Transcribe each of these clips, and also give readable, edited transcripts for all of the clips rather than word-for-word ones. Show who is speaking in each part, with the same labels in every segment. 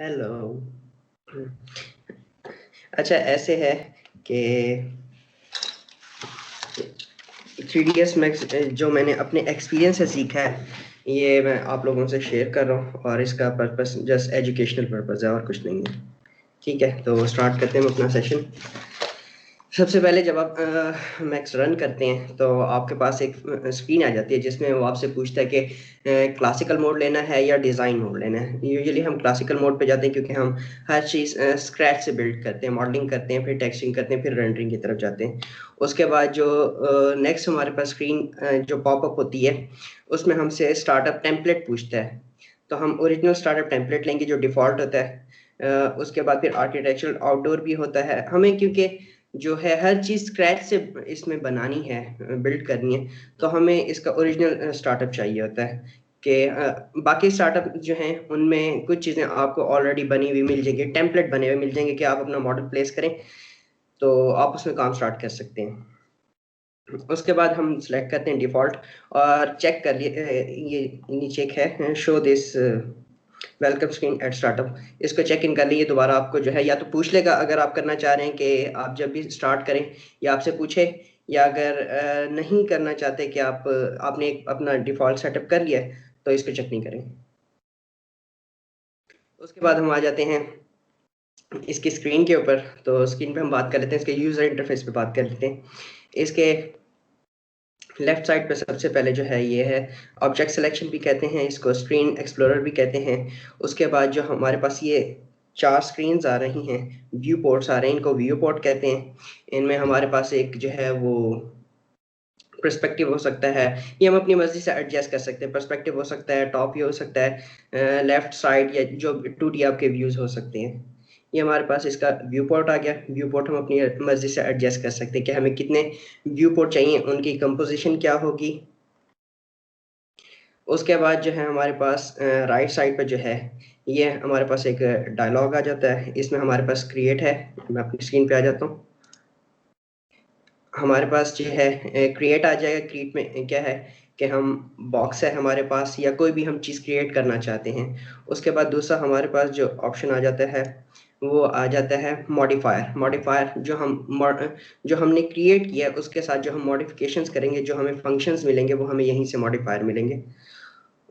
Speaker 1: Hello. अच्छा ऐसे है कि 3ds मैक्स जो मैंने अपने एक्सपीरियंस से सीखा है ये मैं आप लोगों से शेयर कर रहा हूँ और इसका पर्पस जस्ट एजुकेशनल पर्पस है और कुछ नहीं है। ठीक है, तो स्टार्ट करते हैं हम अपना सेशन। सबसे पहले जब आप मैक्स रन करते हैं तो आपके पास एक स्क्रीन आ जाती है जिसमें वो आपसे पूछता है कि क्लासिकल मोड लेना है या डिज़ाइन मोड लेना है। यूजुअली हम क्लासिकल मोड पे जाते हैं क्योंकि हम हर चीज़ स्क्रैच से बिल्ड करते हैं, मॉडलिंग करते हैं, फिर टेक्सचरिंग करते हैं, फिर रेंडरिंग की तरफ जाते हैं। उसके बाद जो नेक्स्ट हमारे पास स्क्रीन जो पॉपअप होती है उसमें हमसे स्टार्टअप टेम्पलेट पूछता है। तो हम ओरिजिनल स्टार्टअप टेम्पलेट लेंगे जो डिफ़ॉल्ट होता है। उसके बाद फिर आर्किटेक्चरल आउटडोर भी होता है हमें, क्योंकि जो है हर चीज़ स्क्रैच से इसमें बनानी है, बिल्ड करनी है, तो हमें इसका ओरिजिनल स्टार्टअप चाहिए होता है कि बाकी स्टार्टअप जो हैं उनमें कुछ चीज़ें आपको ऑलरेडी बनी हुई मिल जाएंगी, टेम्पलेट बने हुए मिल जाएंगे कि आप अपना मॉडल प्लेस करें तो आप उसमें काम स्टार्ट कर सकते हैं। उसके बाद हम सिलेक्ट करते हैं डिफ़ॉल्ट और चेक कर लिए ये नीचे एक है show this welcome screen eight startup. इसको चेक इन कर लिए दोबारा आपको जो है या तो पूछ लेगा अगर आप करना चाह रहे हैं कि आप जब भी स्टार्ट करें या आपसे पूछे, या अगर नहीं करना चाहते कि आपने एक अपना डिफ़ॉल्ट सेटअप कर लिया है तो इसको चेक नहीं करें। उसके बाद हम आ जाते हैं इसकी स्क्रीन के ऊपर। तो स्क्रीन पे हम बात कर लेते हैं, इसके यूज़र इंटरफेस पे बात कर लेते हैं। इसके लेफ्ट साइड पे सबसे पहले जो है ये है ऑब्जेक्ट सिलेक्शन भी कहते हैं इसको, स्क्रीन एक्सप्लोरर भी कहते हैं। उसके बाद जो हमारे पास ये 4 स्क्रीन्स आ रही हैं, व्यू पोर्ट्स आ रहे हैं, इनको व्यू पोर्ट कहते हैं। इनमें हमारे पास एक जो है वो पर्सपेक्टिव हो सकता है, ये हम अपनी मर्जी से एडजस्ट कर सकते हैं। पर्सपेक्टिव हो सकता है, टॉप व्यू हो सकता है, लेफ्ट साइड, या जो 2D आपके व्यूज हो सकते हैं। ये हमारे पास इसका व्यू पोर्ट आ गया। व्यू पोर्ट हम अपनी मर्जी से एडजस्ट कर सकते हैं कि हमें कितने व्यू पोर्ट चाहिए, उनकी कंपोजिशन क्या होगी। उसके बाद जो है हमारे पास राइट साइड पे जो है ये हमारे पास एक डायलॉग आ जाता है। इसमें हमारे पास क्रिएट है। मैं अपनी स्क्रीन पे आ जाता हूँ। हमारे पास जो है क्रिएट आ जाएगा। क्रिएट में क्या है कि हम बॉक्स है हमारे पास या कोई भी हम चीज़ क्रिएट करना चाहते हैं। उसके बाद दूसरा हमारे पास जो ऑप्शन आ जाता है वो आ जाता है मॉडिफायर। मॉडिफायर जो हमने क्रिएट किया है उसके साथ जो हम मॉडिफिकेशंस करेंगे, जो हमें फंक्शंस मिलेंगे वो हमें यहीं से मॉडिफायर मिलेंगे।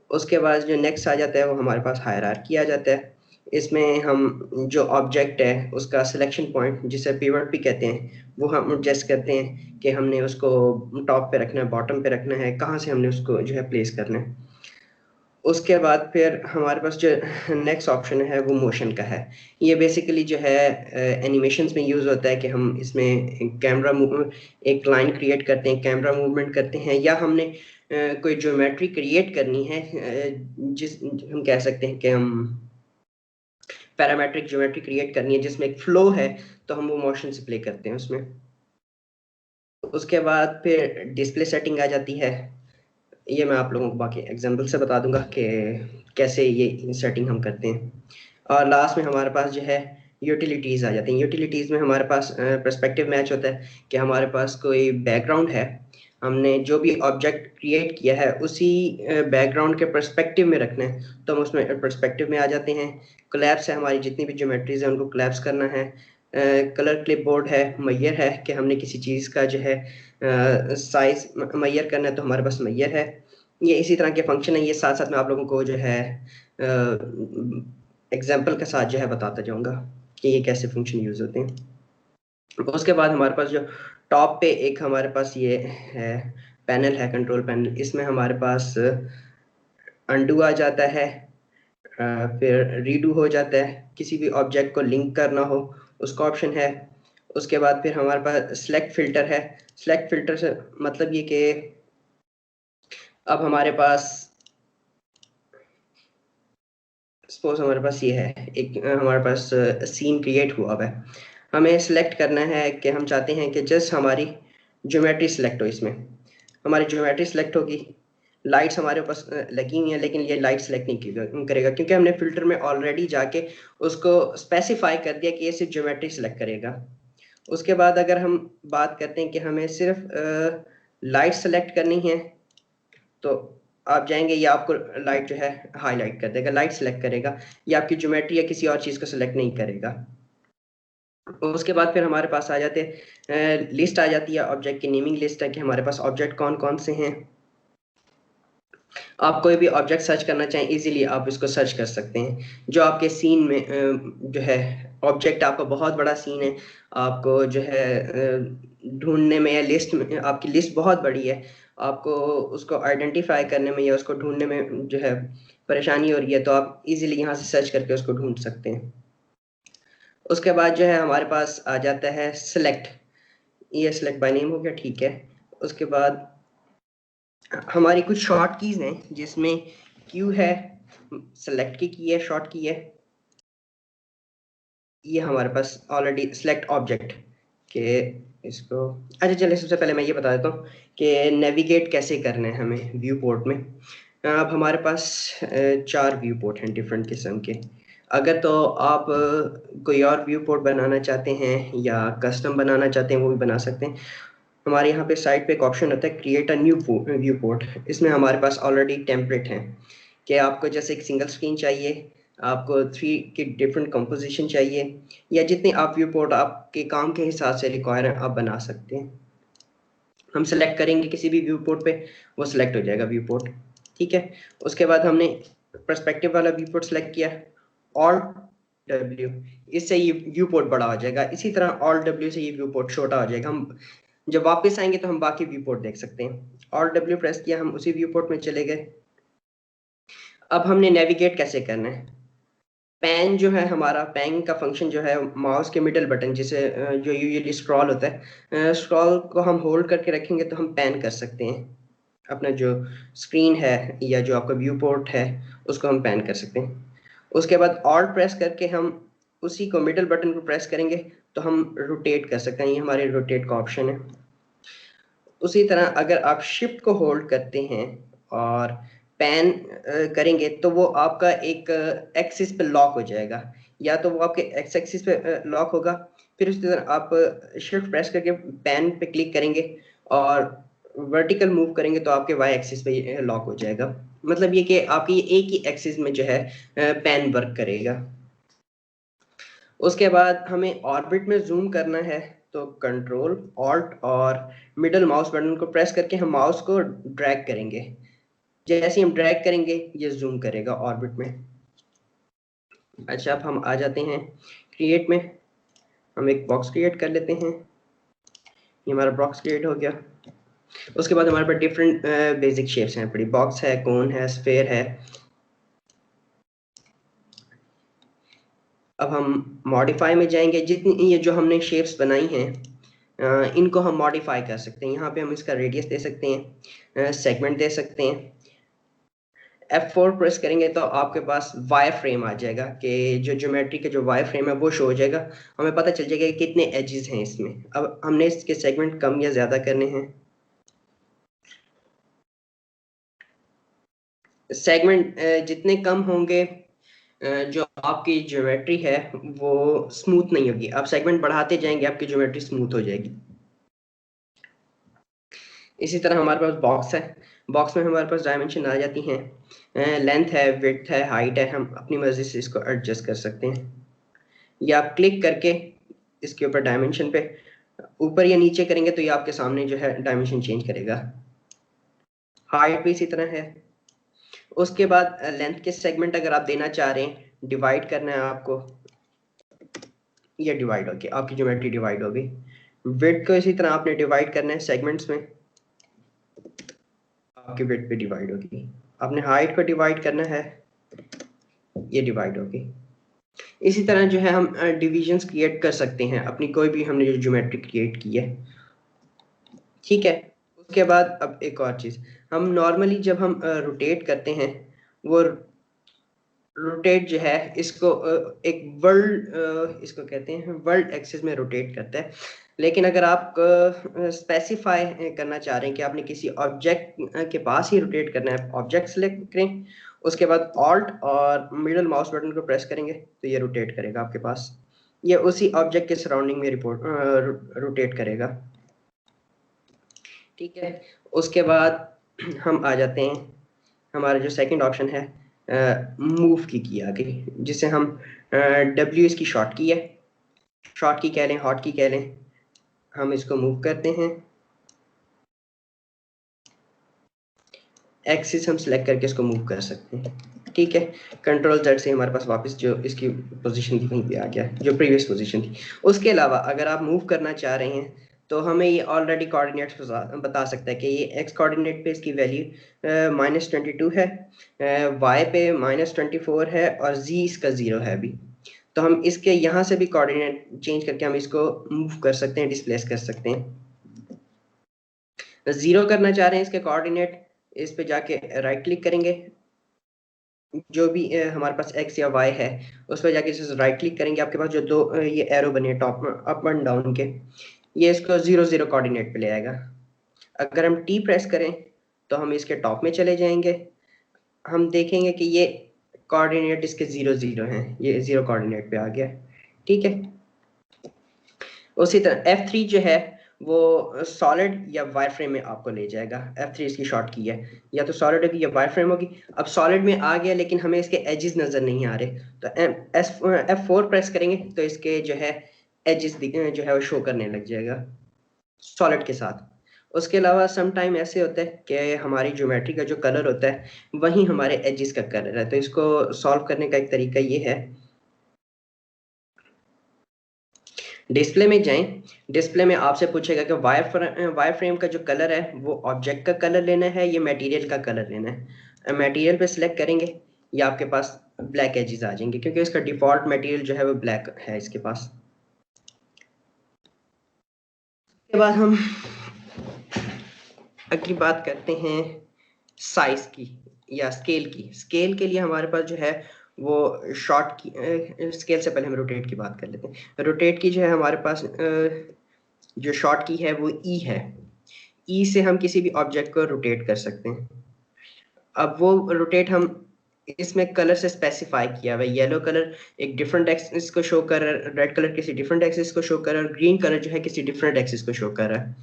Speaker 1: उसके बाद जो नेक्स्ट आ जाता है वो हमारे पास हायरार्की आ जाता है। इसमें हम जो ऑब्जेक्ट है उसका सिलेक्शन पॉइंट, जिसे पिवट भी कहते हैं, वो हम एडजस्ट करते हैं कि हमने उसको टॉप पे रखना है, बॉटम पे रखना है, कहाँ से हमने उसको जो है प्लेस करना है। उसके बाद फिर हमारे पास जो नेक्स्ट ऑप्शन है वो मोशन का है। ये बेसिकली जो है एनिमेशंस में यूज़ होता है कि हम इसमें कैमरा मूव एक लाइन क्रिएट करते हैं, कैमरा मूवमेंट करते हैं, या हमने कोई ज्योमेट्री क्रिएट करनी है, जिस हम कह सकते हैं कि हम पैरामेट्रिक ज्योमेट्री क्रिएट करनी है जिसमें एक फ्लो है, तो हम वो मोशन से प्ले करते हैं उसमें। उसके बाद फिर डिस्प्ले सेटिंग आ जाती है। ये मैं आप लोगों को बाकी एग्जांपल से बता दूंगा कि कैसे ये सेटिंग हम करते हैं। और लास्ट में हमारे पास जो है यूटिलिटीज़ आ जाती हैं। यूटिलिटीज़ में हमारे पास पर्सपेक्टिव मैच होता है कि हमारे पास कोई बैकग्राउंड है, हमने जो भी ऑब्जेक्ट क्रिएट किया है उसी बैकग्राउंड के पर्सपेक्टिव में रखना है, तो हम उसमें पर्सपेक्टिव में आ जाते हैं। कोलैप्स है, हमारी जितनी भी ज्योमेट्रीज है उनको कोलैप्स करना है। कलर क्लिपबोर्ड है, मैयर है कि हमने किसी चीज़ का जो है साइज मैयर करना है, तो हमारे पास मैयर है। ये इसी तरह के फंक्शन है। ये साथ साथ में आप लोगों को जो है एग्जाम्पल के साथ जो है बताता जाऊंगा कि ये कैसे फंक्शन यूज़ होते हैं। उसके बाद हमारे पास जो टॉप पे एक हमारे पास ये है पैनल है, कंट्रोल पैनल। इसमें हमारे पास अंडू आ जाता है, फिर रीडू हो जाता है, किसी भी ऑब्जेक्ट को लिंक करना हो उसका ऑप्शन है। उसके बाद फिर हमारे पास सेलेक्ट फिल्टर है। सेलेक्ट फिल्टर से मतलब ये कि अब हमारे पास सपोज हमारे पास ये है एक हमारे पास सीन क्रिएट हुआ हुआ है। हमें सिलेक्ट करना है कि हम चाहते हैं कि जस्ट हमारी ज्योमेट्री सिलेक्ट हो। इसमें हमारी ज्योमेट्री सिलेक्ट होगी, लाइट्स हमारे पास लगी हुई हैं, लेकिन ये लाइट सेलेक्ट नहीं करेगा क्योंकि हमने फिल्टर में ऑलरेडी जाके उसको स्पेसिफाई कर दिया कि ये सिर्फ ज्योमेट्री सिलेक्ट करेगा। उसके बाद अगर हम बात करते हैं कि हमें सिर्फ लाइट सेलेक्ट करनी है, तो आप जाएंगे, ये आपको लाइट जो है हाईलाइट कर देगा, लाइट सेलेक्ट करेगा, ये आपकी ज्योमेट्री या किसी और चीज़ को सेलेक्ट नहीं करेगा। उसके बाद फिर हमारे पास आ जाते हैं लिस्ट आ जाती है, ऑब्जेक्ट की नेमिंग लिस्ट है कि हमारे पास ऑब्जेक्ट कौन कौन से हैं। आप कोई भी ऑब्जेक्ट सर्च करना चाहें इजीली आप इसको सर्च कर सकते हैं। जो आपके सीन में जो है ऑब्जेक्ट आपका बहुत बड़ा सीन है, आपको जो है ढूंढने में या लिस्ट में, आपकी लिस्ट बहुत बड़ी है, आपको उसको आइडेंटिफाई करने में या उसको ढूंढने में जो है परेशानी हो रही है, तो आप इजीली यहाँ से सर्च करके उसको ढूंढ सकते हैं। उसके बाद जो है हमारे पास आ जाता है सिलेक्ट, ये सिलेक्ट बाय नेम हो गया, ठीक है। उसके बाद हमारी कुछ शॉर्ट कीज हैं जिसमें क्यू है, सेलेक्ट की है, शॉर्ट की है, ये हमारे पास ऑलरेडी सिलेक्ट ऑब्जेक्ट के इसको। अच्छा चलिए सबसे पहले मैं ये बता देता हूँ कि नेविगेट कैसे करना है हमें व्यू पोर्ट में। अब हमारे पास 4 व्यू पोर्ट हैं डिफरेंट किस्म के। अगर तो आप कोई और व्यू पोर्ट बनाना चाहते हैं या कस्टम बनाना चाहते हैं वो भी बना सकते हैं। हमारे यहाँ पे साइड पे एक ऑप्शन होता है create a new view port, इसमें हमारे पास ऑलरेडी टेम्पलेट है कि आपको जैसे एक सिंगल स्क्रीन चाहिए, आपको 3 की डिफरेंट कंपोजिशन चाहिए, या जितने आप व्यू पोर्ट आपके काम के हिसाब से रिक्वायर है आप बना सकते हैं। हम सेलेक्ट करेंगे किसी भी व्यू पोर्ट पे, वो सिलेक्ट हो जाएगा व्यू पोर्ट, ठीक है। उसके बाद हमने पर्सपेक्टिव वाला व्यू पोर्ट सेलेक्ट किया, ऑल्ट डब्ल्यू, इससे ये व्यू पोर्ट बड़ा हो जाएगा। इसी तरह ऑल्ट डब्ल्यू से ये व्यू पोर्ट छोटा हो जाएगा। हम जब वापस आएंगे तो हम बाकी व्यू पोर्ट देख सकते हैं। ऑल्ट डब्ल्यू प्रेस किया, हम उसी व्यू पोर्ट में चले गए। अब हमने नेविगेट कैसे करना है। पैन जो है हमारा, पैन का फंक्शन जो है माउस के मिडल बटन जिसे जो यूजुअली स्क्रॉल होता है, स्क्रॉल को हम होल्ड करके रखेंगे तो हम पैन कर सकते हैं अपना जो स्क्रीन है या जो आपका व्यू पोर्ट है उसको हम पैन कर सकते हैं। उसके बाद ऑल्ट प्रेस करके हम उसी को मिडल बटन को प्रेस करेंगे तो हम रोटेट कर सकते हैं, ये हमारे रोटेट का ऑप्शन है। उसी तरह अगर आप शिफ्ट को होल्ड करते हैं और पैन करेंगे तो वो आपका एक एक्सिस पे लॉक हो जाएगा, या तो वो आपके एक्स एक्सिस पे लॉक होगा, फिर उसी तरह आप शिफ्ट प्रेस करके पैन पे क्लिक करेंगे और वर्टिकल मूव करेंगे तो आपके वाई एक्सिस पे लॉक हो जाएगा। मतलब ये कि आपकी एक ही एक्सिस में जो है पैन वर्क करेगा। उसके बाद हमें ऑर्बिट में जूम करना है तो कंट्रोल ऑल्ट और मिडल माउस बटन को प्रेस करके हम माउस को ड्रैग करेंगे, जैसे ही हम ड्रैग करेंगे ये जूम करेगा ऑर्बिट में। अच्छा अब हम आ जाते हैं क्रिएट में, हम एक बॉक्स क्रिएट कर लेते हैं, ये हमारा बॉक्स क्रिएट हो गया। उसके बाद हमारे पास डिफरेंट बेसिक शेप्स हैं, बड़ी बॉक्स है, कोन है, स्फेयर है। अब हम मॉडिफाई में जाएंगे, जितनी ये जो हमने शेप्स बनाई हैं इनको हम मॉडिफाई कर सकते हैं। यहाँ पे हम इसका रेडियस दे सकते हैं, सेगमेंट दे सकते हैं। F4 प्रेस करेंगे तो आपके पास वायर फ्रेम आ जाएगा कि जो ज्योमेट्री का जो वायर फ्रेम है वो शो हो जाएगा, हमें पता चल जाएगा कि कितने एजेस हैं इसमें। अब हमने इसके सेगमेंट कम या ज्यादा करने हैं। सेगमेंट जितने कम होंगे जो आपकी ज्योमेट्री है वो स्मूथ नहीं होगी। आप सेगमेंट बढ़ाते जाएंगे आपकी ज्योमेट्री स्मूथ हो जाएगी। इसी तरह हमारे पास बॉक्स है, बॉक्स में हमारे पास डायमेंशन आ जाती हैं, लेंथ है, विड्थ है, हाइट है, हम अपनी मर्जी से इसको एडजस्ट कर सकते हैं, या आप क्लिक करके इसके ऊपर डायमेंशन पे ऊपर या नीचे करेंगे तो ये आपके सामने जो है डायमेंशन चेंज करेगा। हाइट भी इसी तरह है। उसके बाद लेंथ के सेगमेंट अगर आप देना चाह रहे हैं, डिवाइड करना है आपको, ये डिवाइड होगी, आपकी ज्योमेट्री डिवाइड होगी। विड्थ को इसी तरह आपने डिवाइड करना है सेगमेंट्स में, आपकी विड्थ पे डिवाइड होगी। आपने हाइट को डिवाइड करना है, ये डिवाइड होगी। इसी तरह जो है हम डिविजन्स क्रिएट कर सकते हैं अपनी कोई भी हमने जो ज्योमेट्री क्रिएट की है, ठीक है। उसके बाद अब एक और चीज, हम नॉर्मली जब हम रोटेट करते हैं वो रोटेट जो है इसको एक वर्ल्ड इसको कहते हैं वर्ल्ड एक्सिस में रोटेट करता है। लेकिन अगर आप स्पेसिफाई करना चाह रहे हैं कि आपने किसी ऑब्जेक्ट के पास ही रोटेट करना है, ऑब्जेक्ट सेलेक्ट करें, उसके बाद ऑल्ट और मिडल माउस बटन को प्रेस करेंगे तो ये रोटेट करेगा आपके पास, ये उसी ऑब्जेक्ट के सराउंडिंग में रोटेट करेगा, ठीक है। उसके बाद हम आ जाते हैं हमारा जो सेकंड ऑप्शन है मूव की आ गई, जिसे हम डब्ल्यू इसकी शॉर्ट की है, शॉर्ट की कह लें, हॉट की कह लें। हम इसको मूव करते हैं, एक्सिस हम सेलेक्ट करके इसको मूव कर सकते हैं। ठीक है, कंट्रोल जेड से हमारे पास वापस जो इसकी पोजीशन थी वहीं पे आ गया, जो प्रीवियस पोजीशन थी। उसके अलावा अगर आप मूव करना चाह रहे हैं तो हमें ये ऑलरेडी कोऑर्डिनेट्स बता सकता है कि ये एक्स कोऑर्डिनेट पे इसकी वैल्यू -22 है, वाई पे -24 है और जी इसका 0 है अभी। तो हम इसके यहाँ से भी कोऑर्डिनेट चेंज करके हम इसको मूव कर सकते हैं, डिस्प्लेस कर सकते हैं। 0 करना चाह रहे हैं इसके कोऑर्डिनेट, इस पे जाके राइट क्लिक करेंगे, जो भी हमारे पास एक्स या वाई है उस पर जाके इसे राइट क्लिक करेंगे। आपके पास जो दो ये एरो बने टॉप अप एंड डाउन के, ये इसको 0 0 कोऑर्डिनेट पे ले आएगा। अगर हम टी प्रेस करें तो हम इसके टॉप में चले जाएंगे, हम देखेंगे कि ये कोऑर्डिनेट इसके 0 0 हैं, ये 0 कोऑर्डिनेट पे आ गया। ठीक है, उसी तरह F3 जो है वो सॉलिड या वायर फ्रेम में आपको ले जाएगा। F3 इसकी शॉर्ट की है, या तो सॉलिड होगी या वायर फ्रेम होगी। अब सॉलिड में आ गया लेकिन हमें इसके एजेस नजर नहीं आ रहे, तो F4 प्रेस करेंगे तो इसके जो है एजेस जो है वो शो करने लग जाएगा सॉलिड के साथ। उसके अलावा सम टाइम ऐसे होता है कि हमारी ज्योमेट्री का जो कलर होता है वही हमारे एजेस का कलर है। तो इसको सॉल्व करने का एक तरीका ये है, डिस्प्ले में जाएं, डिस्प्ले में आपसे पूछेगा कि वायर फ्रेम का जो कलर है वो ऑब्जेक्ट का कलर लेना है या मटेरियल का कलर लेना है। मटेरियल पे सिलेक्ट करेंगे या आपके पास ब्लैक एजेस आ जाएंगे, क्योंकि इसका डिफॉल्ट मटेरियल जो है वो ब्लैक है इसके पास। उसके बाद हम अगली बात करते हैं साइज की या स्केल की। स्केल के लिए हमारे पास जो है वो शॉर्ट की, स्केल से पहले हम रोटेट की बात कर लेते हैं। रोटेट की जो है हमारे पास जो शॉर्ट की है वो ई है। ई से हम किसी भी ऑब्जेक्ट को रोटेट कर सकते हैं। अब वो रोटेट हम इसमें कलर से स्पेसिफाई किया हुआ है। येलो कलर एक डिफरेंट एक्सिस को शो कर रहा है, रेड कलर किसी डिफरेंट एक्सिस को शो कर रहा है और ग्रीन कलर जो है किसी डिफरेंट एक्सिस को शो कर रहा है।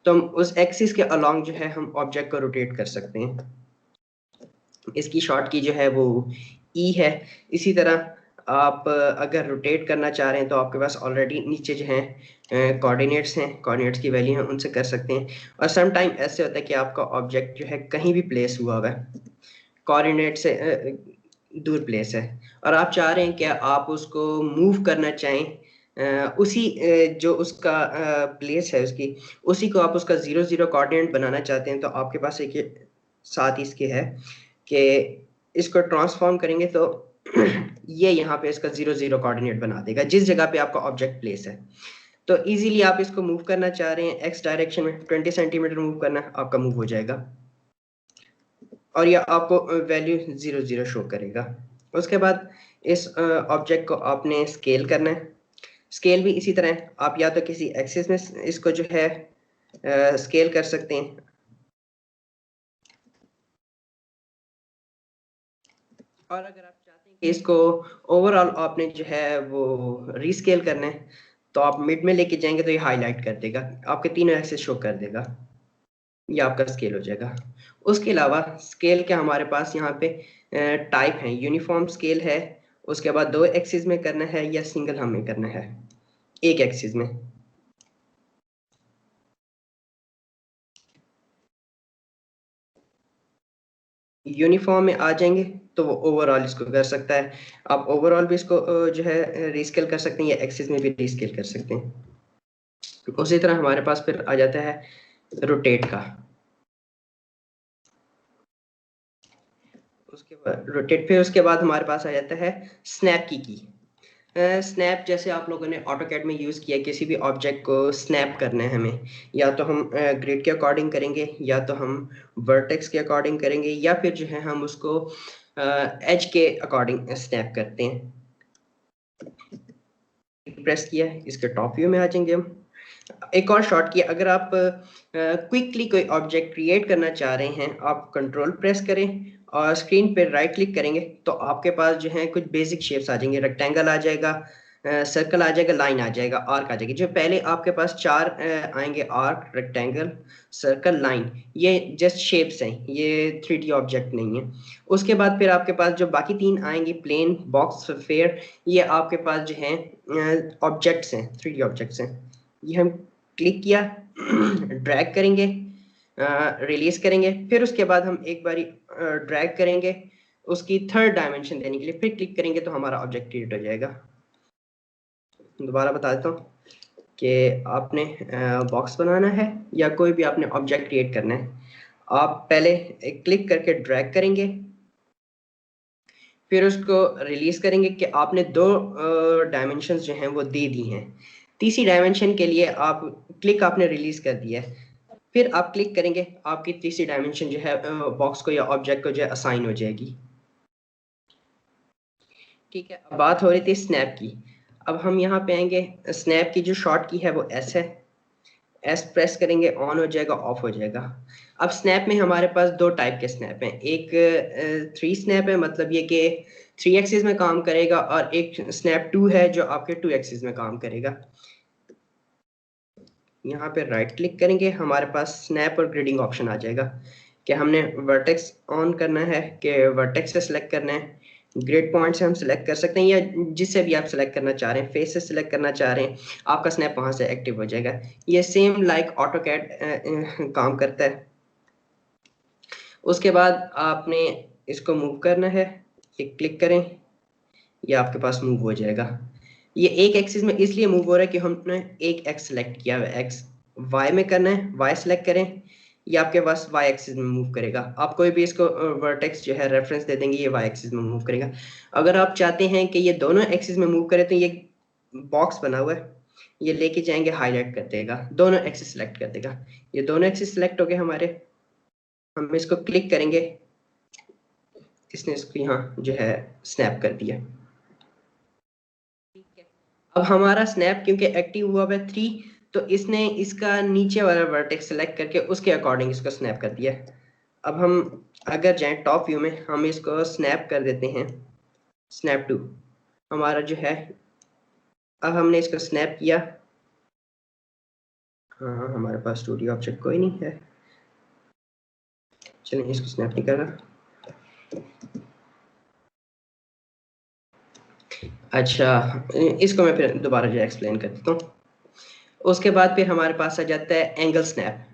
Speaker 1: तो हम उस एक्सिस के अलोंग जो है हम ऑब्जेक्ट को रोटेट कर सकते हैं। इसकी शॉर्ट की जो है वो ई है। इसी तरह आप अगर रोटेट करना चाह रहे हैं तो आपके पास ऑलरेडी नीचे जो है कोऑर्डिनेट्स हैं, कोऑर्डिनेट्स की वैल्यू है उनसे कर सकते हैं। और सम टाइम ऐसे होता है कि आपका ऑब्जेक्ट जो है कहीं भी प्लेस हुआ हुआ है, कोऑर्डिनेट से दूर प्लेस है, और आप चाह रहे हैं कि आप उसको मूव करना चाहें, उसी जो उसका प्लेस है उसकी, उसी को आप उसका 0 0 कोऑर्डिनेट बनाना चाहते हैं। तो आपके पास एक साथ इसके है कि इसको ट्रांसफॉर्म करेंगे तो ये यहाँ पे इसका 0 0 कोऑर्डिनेट बना देगा जिस जगह पे आपका ऑब्जेक्ट प्लेस है। तो इजीली आप इसको मूव करना चाह रहे हैं एक्स डायरेक्शन में 20 सेंटीमीटर मूव करना है, आपका मूव हो जाएगा और ये आपको वैल्यू 0 0 शो करेगा। उसके बाद इस ऑब्जेक्ट को आपने स्केल करना है। स्केल भी इसी तरह है, आप या तो किसी एक्सिस में इसको जो है स्केल कर सकते हैं, और अगर आप चाहते हैं कि इसको ओवरऑल आपने जो है वो रीस्केल करना है तो आप मिड में लेके जाएंगे तो ये हाईलाइट कर देगा, आपके तीनों एक्सिस शो कर देगा, ये आपका स्केल हो जाएगा। उसके अलावा स्केल के हमारे पास यहाँ पे टाइप है, यूनिफॉर्म स्केल है, उसके बाद 2 एक्सिस में करना है या सिंगल हमें करना है एक एक्सिस में। यूनिफॉर्म में आ जाएंगे तो वो ओवरऑल इसको कर सकता है। आप ओवरऑल भी इसको जो है रीस्केल कर सकते हैं या एक्सिस में भी रीस्केल कर सकते हैं। उसी तरह हमारे पास फिर आ जाता है रोटेट का। उसके बाद रोटेट, फिर उसके बाद हमारे पास आ जाता है स्नैप की। स्नैप जैसे आप लोगों ने ऑटोकैड में यूज़ किया, किसी भी ऑब्जेक्ट को स्नैप करना है हमें, या तो हम ग्रिड के अकॉर्डिंग करेंगे या तो हम वर्टेक्स के अकॉर्डिंग करेंगे या फिर जो है हम उसको एज के अकॉर्डिंग स्नैप करते हैं। प्रेस किया है, इसके टॉप व्यू में आ जाएंगे हम। एक और शॉर्ट की, अगर आप क्विकली कोई ऑब्जेक्ट क्रिएट करना चाह रहे हैं, आप कंट्रोल प्रेस करें और स्क्रीन पे राइट क्लिक करेंगे तो आपके पास जो है कुछ बेसिक शेप्स आ जाएंगे। रेक्टेंगल आ जाएगा, सर्कल आ जाएगा, लाइन आ जाएगा, आर्क आ जाएगी। जो पहले आपके पास चार आएंगे, आर्क, रेक्टेंगल, सर्कल, लाइन, ये जस्ट शेप्स हैं, ये 3D ऑब्जेक्ट नहीं है। उसके बाद फिर आपके पास जो बाकी तीन आएंगे, प्लेन, बॉक्स, स्फीयर, ये आपके पास जो हैं ऑब्जेक्ट्स हैं, 3D ऑब्जेक्ट्स हैं। ये हम क्लिक किया, ड्रैग करेंगे, रिलीज करेंगे, फिर उसके बाद हम एक बारी ड्रैग करेंगे उसकी थर्ड डायमेंशन देने के लिए, फिर क्लिक करेंगे तो हमारा ऑब्जेक्ट क्रिएट हो जाएगा। दोबारा बता देता हूँ कि आपने बॉक्स बनाना है या कोई भी आपने ऑब्जेक्ट क्रिएट करना है, आप पहले क्लिक करके ड्रैग करेंगे, फिर उसको रिलीज करेंगे कि आपने दो डायमेंशंस जो हैं वो दे दी हैं। तीसरी डायमेंशन के लिए आप क्लिक आपने रिलीज कर दिया है, फिर आप क्लिक करेंगे, आपकी तीसरी डायमेंशन जो है बॉक्स को या ऑब्जेक्ट को जो है असाइन हो जाएगी। ठीक है, अब बात हो रही थी स्नैप की। अब हम यहाँ पे आएंगे, स्नैप की जो शॉर्ट की है वो एस है, एस प्रेस करेंगे, ऑन हो जाएगा, ऑफ हो जाएगा। अब स्नैप में हमारे पास दो टाइप के स्नैप हैं, एक 3 स्नैप है, मतलब ये कि 3 एक्सिस में काम करेगा, और एक स्नैप 2 है जो आपके 2 एक्सिस में काम करेगा। यहाँ पे राइट क्लिक करेंगे, हमारे पास स्नैप और ग्रिडिंग ऑप्शन आ जाएगा कि हमने वर्टेक्स ऑन करना है कि वर्टेक्स से सिलेक्ट करना है। ग्रिड पॉइंट से हम सिलेक्ट कर सकते हैं, या जिससे भी आप सिलेक्ट करना चाह रहे हैं, फेस से सिलेक्ट करना चाह रहे हैं, आपका स्नैप वहां से एक्टिव हो जाएगा। ये सेम लाइक ऑटो कैड काम करता है। उसके बाद आपने इसको मूव करना है, ये क्लिक करें, ये आपके पास मूव हो जाएगा। ये एक एक्सिस में इसलिए मूव हो रहा है कि हमने एक एक्स सेलेक्ट किया हुआ है, एक्स। वाई में करना है, वाई सेलेक्ट करें, ये आपके पास वाई एक्सिस में मूव करेगा। आप कोई भी इसको वर्टेक्स जो है रेफरेंस दे देंगे, ये वाई एक्सिस में मूव करेगा। अगर आप चाहते हैं कि ये दोनों एक्सिस में मूव करे, तो ये बॉक्स बना हुआ है, ये लेके जाएंगे, हाईलाइट कर देगा, दोनों एक्सिस सेलेक्ट कर देगा। ये दोनों एक्सिस सेलेक्ट हो गए हमारे। हम इसको क्लिक करेंगे, इसने इसको यहाँ जो है स्नैप कर दिया। अब हमारा स्नैप क्योंकि एक्टिव हुआ है 3, तो इसने इसका नीचे वाला वर्टेक्स सेलेक्ट करके उसके अकॉर्डिंग इसको स्नैप कर दिया। अब हम अगर जाएं टॉप व्यू में, हम इसको स्नैप कर देते हैं, स्नैप टू हमारा जो है। अब हमने इसको स्नैप किया, हाँ हमारे पास स्टूडियो ऑब्जेक्ट कोई नहीं है, चलिए इसको स्नैप नहीं कर रहा। अच्छा, इसको मैं फिर दोबारा जो एक्सप्लेन कर देता हूँ। उसके बाद फिर हमारे पास आ जाता है एंगल स्नैप।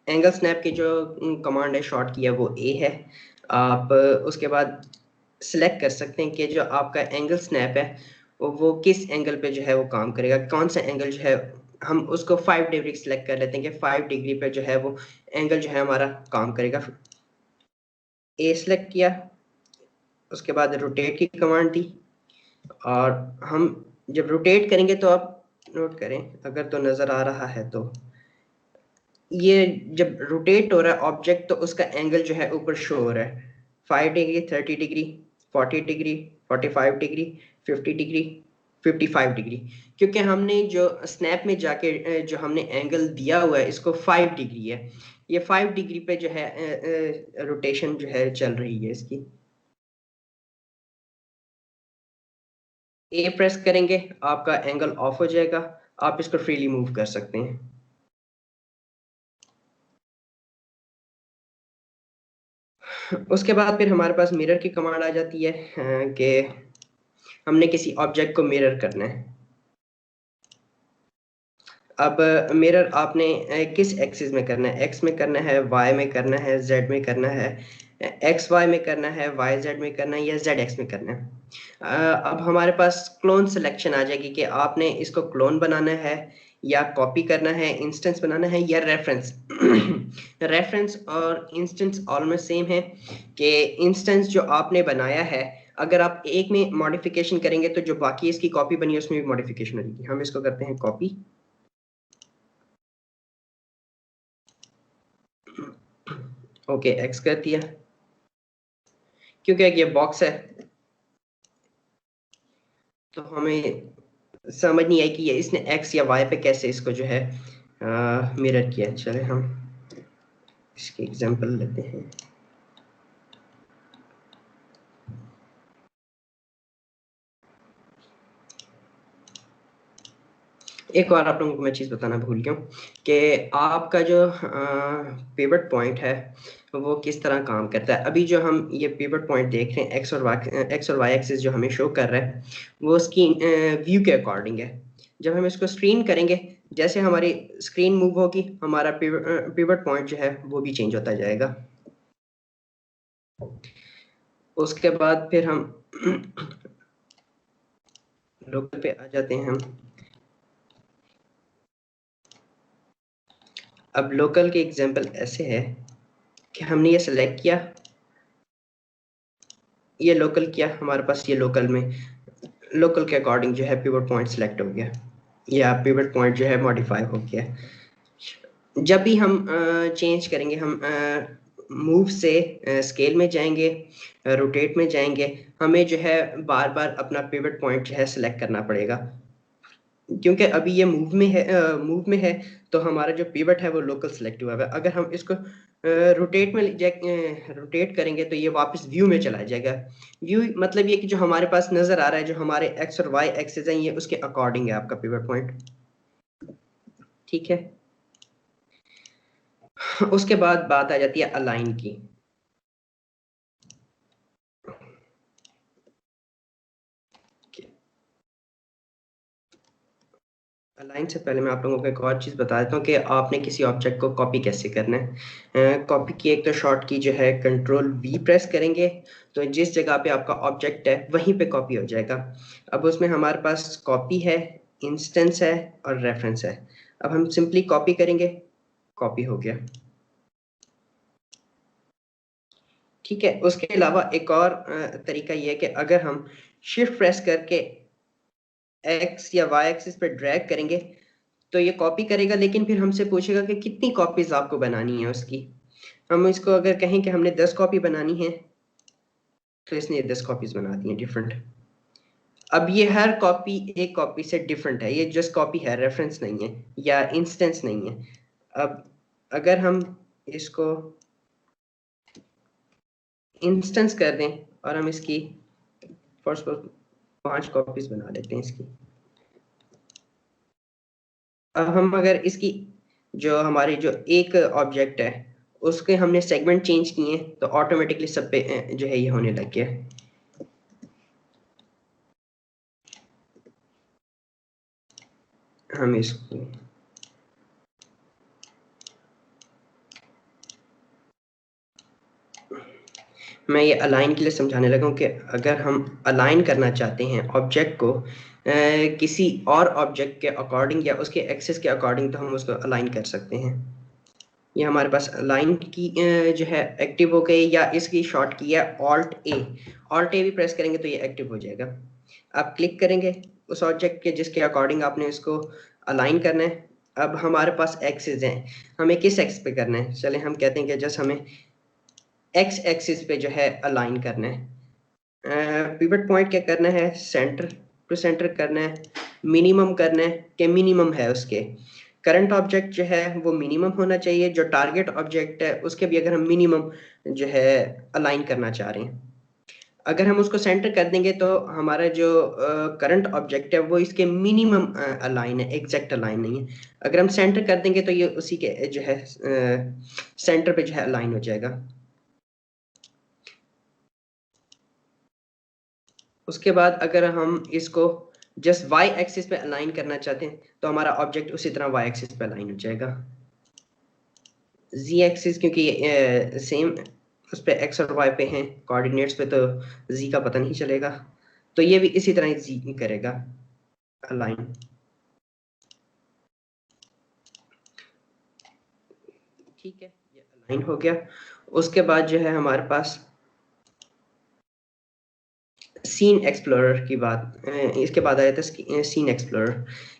Speaker 1: एंगल स्नैप की जो कमांड है, शॉर्ट की है, वो ए है। आप उसके बाद सिलेक्ट कर सकते हैं कि जो आपका एंगल स्नैप है वो किस एंगल पे जो है वो काम करेगा, कौन सा एंगल जो है। हम उसको 5 डिग्री सेलेक्ट कर लेते हैं कि 5 डिग्री पे जो है वो एंगल जो है हमारा काम करेगा। ए सिलेक्ट किया, उसके बाद रोटेट की कमांड दी, और हम जब रोटेट करेंगे तो आप नोट करें, अगर तो नजर आ रहा है तो, ये जब रोटेट हो रहा है ऑब्जेक्ट तो उसका एंगल जो है ऊपर शो हो रहा है, 5 degree, 30 degree, 40 degree, 45 degree, 50 degree, 55 degree. क्योंकि हमने जो स्नैप में जाके जो हमने एंगल दिया हुआ है, इसको 5 डिग्री है, ये 5 डिग्री पे जो है रोटेशन जो है चल रही है इसकी। ए प्रेस करेंगे, आपका एंगल ऑफ हो जाएगा, आप इसको फ्रीली मूव कर सकते हैं। उसके बाद फिर हमारे पास मिरर की कमांड आ जाती है कि हमने किसी ऑब्जेक्ट को मिरर करना है। अब मिरर आपने किस एक्सिस में करना है, एक्स में करना है, वाई में करना है, जेड में करना है, एक्स वाई में करना है, वाई जेड में करना है, या जेड एक्स में करना है। अब हमारे पास क्लोन सिलेक्शन आ जाएगी कि आपने इसको क्लोन बनाना है या कॉपी करना है, इंस्टेंस बनाना है या रेफरेंस। रेफरेंस और इंस्टेंस ऑलमोस्ट सेम है कि इंस्टेंस जो आपने बनाया है, अगर आप एक में मॉडिफिकेशन करेंगे तो जो बाकी इसकी कॉपी बनी है उसमें भी मॉडिफिकेशन हो जाएगी। हम इसको करते हैं कॉपी, ओके एक्स कर दिया। क्योंकि ये बॉक्स है तो हमें समझ नहीं आई कि ये इसने एक्स या वाई पे कैसे इसको जो है मिरर किया। चले हम इसकी एग्जांपल लेते हैं। एक और आप लोगों को मैं चीज़ बताना भूल गया हूँ कि आपका जो पिवट पॉइंट है वो किस तरह काम करता है। अभी जो हम ये पिवट पॉइंट देख रहे हैं एक्स और वाई एक्सिस जो हमें शो कर रहा है वो उसकी व्यू के अकॉर्डिंग है। जब हम इसको स्क्रीन करेंगे, जैसे हमारी स्क्रीन मूव होगी हमारा पिवट पॉइंट जो है वो भी चेंज होता जाएगा। उसके बाद फिर हम लोकल पे आ जाते हैं हम। अब लोकल के एग्जांपल ऐसे है कि हमने ये सेलेक्ट किया, ये लोकल किया, हमारे पास ये लोकल में लोकल के अकॉर्डिंग जो है पिवट पॉइंट सेलेक्ट हो गया या पिवट पॉइंट जो है मॉडिफाई हो गया। जब भी हम चेंज करेंगे, हम मूव से स्केल में जाएंगे, रोटेट में जाएंगे, हमें जो है बार बार अपना पिवट पॉइंट जो है सिलेक्ट करना पड़ेगा, क्योंकि अभी ये मूव में है तो हमारा जो पिवट है वो लोकल सेलेक्ट हुआ है। अगर हम इसको रोटेट करेंगे तो ये वापस व्यू में चला जाएगा। व्यू मतलब ये कि जो हमारे पास नजर आ रहा है, जो हमारे एक्स और वाई एक्सिस हैं, ये उसके अकॉर्डिंग है आपका पिवट पॉइंट। ठीक है। उसके बाद बात आ जाती है अलाइन की। अलाइन से पहले मैं आप लोगों को एक और चीज़ बता देता हूँ कि आपने किसी ऑब्जेक्ट को कॉपी कैसे करना है। कॉपी की एक तो शॉर्ट की जो है कंट्रोल वी प्रेस करेंगे तो जिस जगह पे आपका ऑब्जेक्ट है वहीं पे कॉपी हो जाएगा। अब उसमें हमारे पास कॉपी है, इंस्टेंस है और रेफरेंस है। अब हम सिंपली कॉपी करेंगे, कॉपी हो गया। ठीक है। उसके अलावा एक और तरीका ये है कि अगर हम शिफ्ट प्रेस करके एक्स या वाई एक्सिस पे ड्रैग करेंगे तो ये कॉपी करेगा, लेकिन फिर हमसे पूछेगा कि कितनी कॉपीज आपको बनानी है उसकी। हम इसको अगर कहें कि हमने 10 कॉपी बनानी है तो इसने 10 कॉपीज बना दी हैं डिफरेंट। अब ये हर कॉपी एक कॉपी से डिफरेंट है, ये जस्ट कॉपी है, रेफरेंस नहीं है या इंस्टेंस नहीं है। अब अगर हम इसको इंस्टेंस कर दें और हम इसकी फर्स्ट 5 कॉपीज बना लेते हैं इसकी। अब हम अगर इसकी जो हमारी जो एक ऑब्जेक्ट है उसके हमने सेगमेंट चेंज किए तो ऑटोमेटिकली सब पे जो है ये होने लग गया। हम इसको मैं ये अलाइन के लिए समझाने लगा हूँ कि अगर हम अलाइन करना चाहते हैं ऑब्जेक्ट को किसी और ऑब्जेक्ट के अकॉर्डिंग या उसके एक्सेस के अकॉर्डिंग तो हम उसको अलाइन कर सकते हैं। ये हमारे पास अलाइन की जो है एक्टिव हो गई, या इसकी शॉर्ट की है ऑल्ट ए। ऑल्ट ए भी प्रेस करेंगे तो ये एक्टिव हो जाएगा। आप क्लिक करेंगे उस ऑब्जेक्ट के जिसके अकॉर्डिंग आपने इसको अलाइन करना है। अब हमारे पास एक्सेस हैं, हमें किस एक्स पे करना है। चले हम कहते हैं कि जस्ट हमें एक्स एक्सिस पे जो है अलाइन करना है। पिवट पॉइंट क्या करना है, सेंटर टू सेंटर करना है, मिनिमम करना है कि मिनिमम है उसके। करंट ऑब्जेक्ट जो है वो मिनिमम होना चाहिए, जो टारगेट ऑब्जेक्ट है उसके भी अगर हम मिनिमम जो है अलाइन करना चाह रहे हैं। अगर हम उसको सेंटर कर देंगे तो हमारा जो करंट ऑब्जेक्ट है वो इसके मिनिमम अलाइन है, एग्जैक्ट अलाइन नहीं है। अगर हम सेंटर कर देंगे तो ये उसी के जो है सेंटर पे जो है अलाइन हो जाएगा। उसके बाद अगर हम इसको जस्ट वाई एक्सिस पे अलाइन करना चाहते हैं तो हमारा ऑब्जेक्ट उसी तरह वाई एक्सिस पे अलाइन हो जाएगा। जी एक्सिस क्योंकि सेम उस पे एक्स और वाई पे हैं कोऑर्डिनेट्स पे, तो जी का पता नहीं चलेगा, तो ये भी इसी तरह जी करेगा अलाइन। ठीक है, ये अलाइन हो गया। उसके बाद जो है हमारे पास सीन एक्सप्लोरर की बात, इसके बाद आया था सीन एक्सप्लोरर।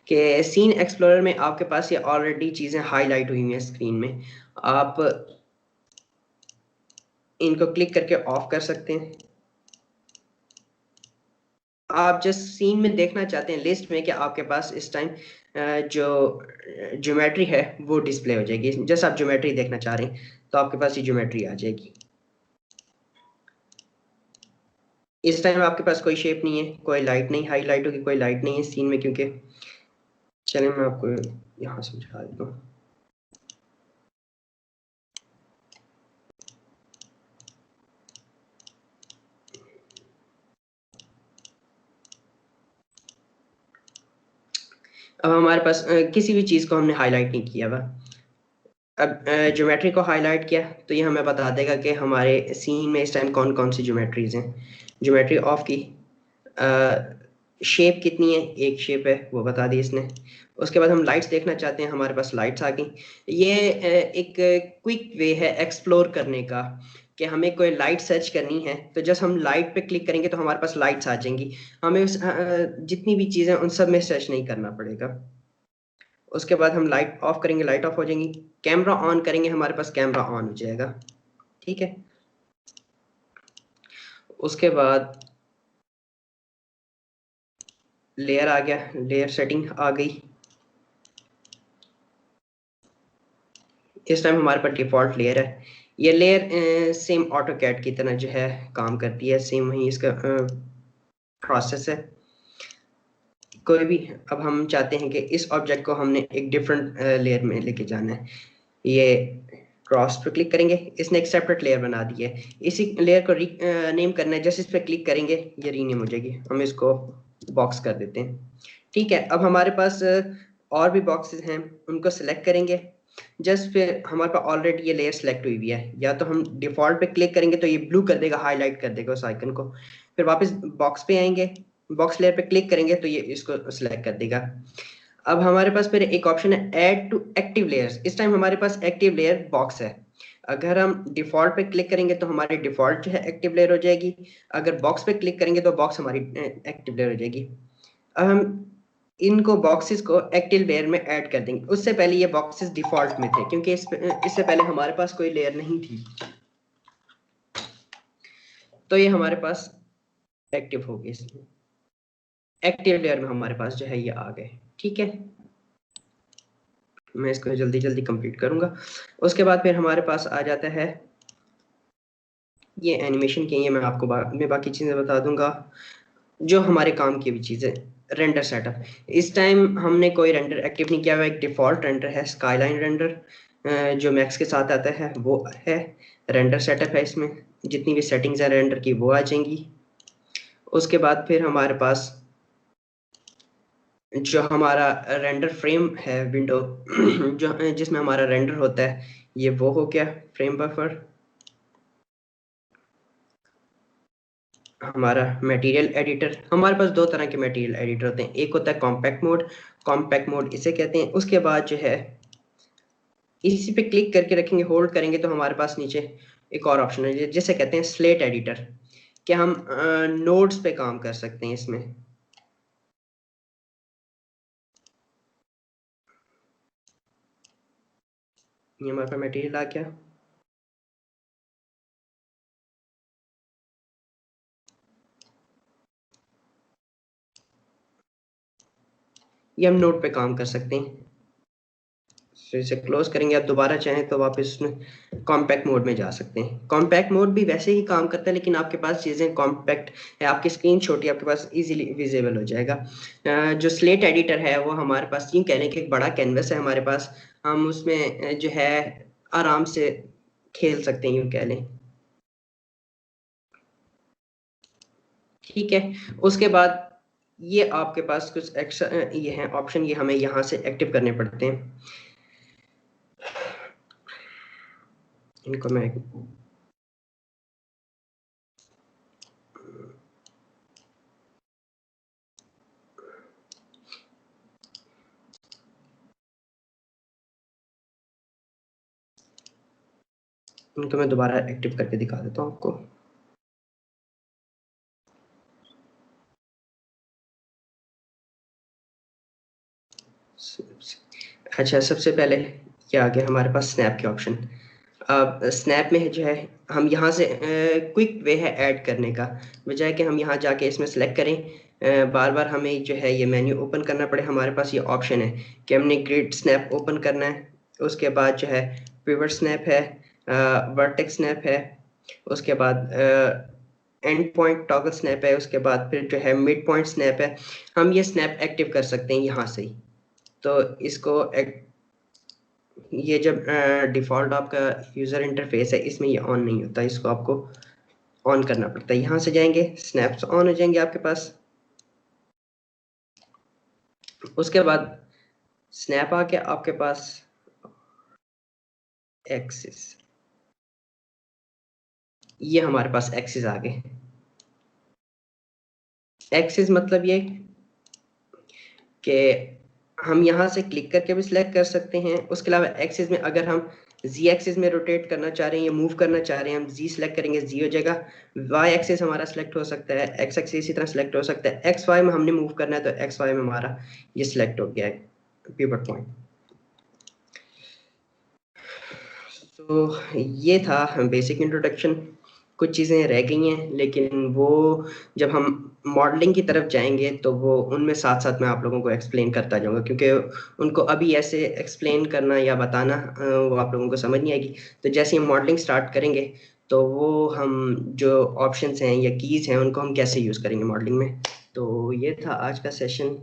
Speaker 1: के सीन एक्सप्लोरर में आपके पास ये ऑलरेडी चीज़ें हाईलाइट हुई हैं स्क्रीन में। आप इनको क्लिक करके ऑफ कर सकते हैं। आप जिस सीन में देखना चाहते हैं लिस्ट में कि आपके पास इस टाइम जो ज्योमेट्री है वो डिस्प्ले हो जाएगी। जैसे आप ज्योमेट्री देखना चाह रहे हैं तो आपके पास ये ज्योमेट्री आ जाएगी। इस टाइम आपके पास कोई शेप नहीं है, कोई लाइट नहीं हाईलाइट होगी, कोई लाइट नहीं है सीन में क्योंकि चलिए मैं आपको यहाँ समझा देता हूँ। अब हमारे पास किसी भी चीज़ को हमने हाईलाइट नहीं किया हुआ। अब ज्योमेट्री को हाईलाइट किया तो ये हमें बता देगा कि हमारे सीन में इस टाइम कौन कौन सी ज्योमेट्रीज हैं। ज्योमेट्री ऑफ की शेप कितनी है, एक शेप है वो बता दी इसने। उसके बाद हम लाइट्स देखना चाहते हैं, हमारे पास लाइट्स आ गई। ये एक क्विक वे है एक्सप्लोर करने का कि हमें कोई लाइट सर्च करनी है तो जस्ट हम लाइट पे क्लिक करेंगे तो हमारे पास लाइट्स आ जाएंगी। हमें जितनी भी चीज़ें उन सब में सर्च नहीं करना पड़ेगा। उसके बाद हम लाइट ऑफ करेंगे, लाइट ऑफ हो जाएंगी। कैमरा ऑन करेंगे, हमारे पास कैमरा ऑन हो जाएगा। ठीक है। उसके बाद लेयर आ गया, लेयर सेटिंग आ गई। इस टाइम हमारे पास डिफॉल्ट लेयर है। ये लेयर सेम ऑटोकैड की तरह जो है काम करती है, सेम वही इसका प्रोसेस है। कोई भी, अब हम चाहते हैं कि इस ऑब्जेक्ट को हमने एक डिफरेंट लेयर में लेके जाना है। ये क्रॉस पे क्लिक करेंगे, इसने एक सेपरेट लेयर बना दी है। इसी लेयर को नेम करना है, जैसे इस पे क्लिक करेंगे ये रीनेम हो जाएगी। हम इसको बॉक्स कर देते हैं। ठीक है। अब हमारे पास और भी बॉक्सेस हैं, उनको सिलेक्ट करेंगे। जस्ट फिर हमारे पास ऑलरेडी ये लेयर सेलेक्ट हुई हुई है, या तो हम डिफॉल्ट पे क्लिक करेंगे तो ये ब्लू कर देगा, हाईलाइट कर देगा उस आइकन को। फिर वापस बॉक्स पे आएंगे, बॉक्स लेयर पे क्लिक करेंगे तो ये इसको सिलेक्ट कर देगा। अब हमारे पास फिर एक ऑप्शन है ऐड टू एक्टिव लेयर्स। इस टाइम हमारे पास एक्टिव लेयर बॉक्स है। अगर हम डिफॉल्ट पे क्लिक करेंगे तो हमारी डिफॉल्ट जो है एक्टिव लेयर हो जाएगी। अगर बॉक्स पे क्लिक करेंगे तो बॉक्स हमारी एक्टिव लेयर हो जाएगी। अब हम इनको बॉक्सेस को एक्टिव लेयर में ऐड कर देंगे। उससे पहले ये बॉक्सेस डिफॉल्ट में थे, क्योंकि इससे पहले हमारे पास कोई लेयर नहीं थी। तो ये हमारे पास एक्टिव हो गई, इसमें एक्टिव लेयर में हमारे पास जो है ये आ गए। ठीक है। मैं इसको जल्दी जल्दी कंप्लीट करूंगा। उसके बाद फिर हमारे पास आ जाता है ये एनिमेशन के, ये मैं आपको बाद में बाकी चीज़ें बता दूंगा। जो हमारे काम की भी चीज़ें, रेंडर सेटअप। इस टाइम हमने कोई रेंडर एक्टिव नहीं किया हुआ। एक डिफ़ॉल्ट रेंडर है स्काईलाइन रेंडर, जो मैक्स के साथ आता है वो है। रेंडर सेटअप है, इसमें जितनी भी सेटिंग्स हैं रेंडर की वो आ जाएंगी। उसके बाद फिर हमारे पास जो हमारा रेंडर फ्रेम है विंडो जो जिसमें हमारा रेंडर होता है, ये वो हो गया फ्रेम बफर। हमारा मटेरियल एडिटर, हमारे पास दो तरह के मटेरियल एडिटर होते हैं। एक होता है कॉम्पैक्ट मोड, कॉम्पैक्ट मोड इसे कहते हैं। उसके बाद जो है इसी पे क्लिक करके रखेंगे, होल्ड करेंगे तो हमारे पास नीचे एक और ऑप्शन है जिसे कहते हैं स्लेट एडिटर, कि हम नोड्स पे काम कर सकते हैं इसमें। ये हमारे पास मटेरियल आ गया। ये हम नोड पे काम कर सकते हैं। फिर इसे क्लोज करेंगे। आप दोबारा चाहें तो वापस इसमें कॉम्पैक्ट मोड में जा सकते हैं। कॉम्पैक्ट मोड भी वैसे ही काम करता है, लेकिन आपके पास चीज़ें कॉम्पैक्ट है, आपकी स्क्रीन छोटी, आपके पास इजीली विजिबल हो जाएगा। जो स्लेट एडिटर है वो हमारे पास, यूँ कहने के एक बड़ा कैनवस है हमारे पास, हम उसमें जो है आराम से खेल सकते हैं, यूँ कह लें। ठीक है। उसके बाद ये आपके पास कुछ एक्स्ट्रा ये हैं ऑप्शन, ये हमें यहाँ से एक्टिव करने पड़ते हैं। इनको मैं इनको मैं दोबारा एक्टिव करके दिखा देता हूँ आपको। अच्छा, सबसे पहले क्या आ गया हमारे पास स्नैप के ऑप्शन। अब स्नैप में जो है हम यहाँ से क्विक वे है ऐड करने का, बजाय कि हम यहाँ जाके इसमें सेलेक्ट करें, बार बार हमें जो है ये मेन्यू ओपन करना पड़े। हमारे पास ये ऑप्शन है कि हमने ग्रिड स्नैप ओपन करना है। उसके बाद जो है पिवट स्नैप है, वर्टेक्स स्नैप है। उसके बाद एंड पॉइंट टॉगल स्नैप है। उसके बाद फिर जो है मिड पॉइंट स्नैप है। हम ये स्नैप एक्टिव कर सकते हैं यहाँ से ही। तो इसको ये जब डिफ़ॉल्ट आपका यूज़र इंटरफेस है इसमें ये ऑन नहीं होता, इसको आपको ऑन करना पड़ता है। यहाँ से जाएंगे, स्नैप्स ऑन हो जाएंगे आपके पास। उसके बाद स्नैप आके आपके पास एक्सिस, ये हमारे पास एक्सिस आ गए। एक्सिस मतलब ये कि हम यहाँ से क्लिक करके भी सिलेक्ट कर सकते हैं। उसके अलावा एक्सिस में अगर हम जी एक्सिस में रोटेट करना चाह रहे हैं या मूव करना चाह रहे हैं, हम जी सिलेक्ट करेंगे, जी हो जाएगा। वाई एक्सिस हमारा सिलेक्ट हो सकता है, एक्स एक्सिस इसी तरह सिलेक्ट हो सकता है। एक्स वाई में हमने मूव करना है तो एक्स वाई में हमारा ये सिलेक्ट हो गया है पिवट पॉइंट। तो ये था बेसिक इंट्रोडक्शन। कुछ चीज़ें रह गई हैं लेकिन वो जब हम मॉडलिंग की तरफ जाएंगे तो वो उनमें साथ साथ मैं आप लोगों को एक्सप्लेन करता जाऊंगा, क्योंकि उनको अभी ऐसे एक्सप्लेन करना या बताना वो आप लोगों को समझ नहीं आएगी। तो जैसे हम मॉडलिंग स्टार्ट करेंगे तो वो हम जो ऑप्शंस हैं या कीज़ हैं उनको हम कैसे यूज़ करेंगे मॉडलिंग में। तो ये था आज का सेशन।